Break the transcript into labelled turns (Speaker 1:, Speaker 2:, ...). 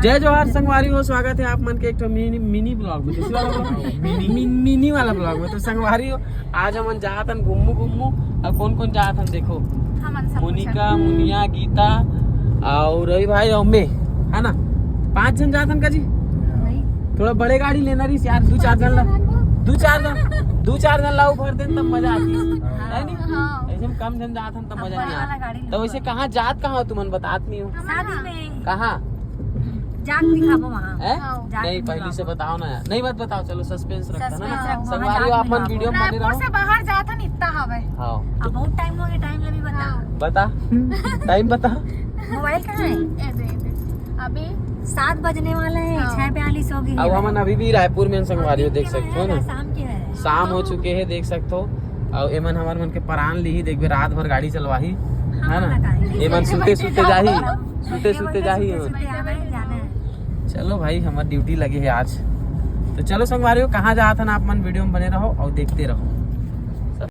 Speaker 1: जय जोहार संगवारी हो, स्वागत है आप मन के एक तो मिनी ब्लॉग में, दूसरा मिनी वाला ब्लॉग में। तो संगवारी हो, आज हम जातन घुम्मू और कौन कौन जातन देखो, मोनिका, मुनिया, गीता और रवि भाई और मैं, है ना, 5 जन जातन का जी। थोड़ा बड़े गाड़ी लेना रही यार, 2-4 जन लाओ भर दें तब मजा आती है नहीं? ऐसे में कम जन जात हम तब मजा नहीं आता। तो वैसे कहाँ जात कहाँ हो तुमन बतात नहीं हो?
Speaker 2: शादी में
Speaker 1: कहाँ
Speaker 2: जात दिखाबो वहाँ।
Speaker 1: नहीं पहले से बताओ ना यार, नहीं मत बताओ, चलो सस्पेंस रखता ना। संगवारी हो अपन वीडियो में बने रहो।
Speaker 2: से बाहर जात हन इतना हवे।
Speaker 1: हाँ
Speaker 2: अब बहुत टाइम हो गया, टाइम लगी बता
Speaker 1: टाइम बता।
Speaker 2: मोबाइल कहाँ है? अभी 7 बजने वाला है, 6:42 हो गई।
Speaker 1: अब हम अभी भी रायपुर में संगवारी हो, देख सकते हो ना,
Speaker 2: शाम के है,
Speaker 1: शाम हो चुके हैं, देख सकते हो। और एमन हमारे मन के परान ली ही, देखबे रात भर गाड़ी चलवाही, है ना। एमन सूते जाही चलो भाई, हमारी ड्यूटी लगी है आज। तो चलो संगवारी हो, कहाँ जात हन आप मन वीडियो में बने रहो और देखते रहो।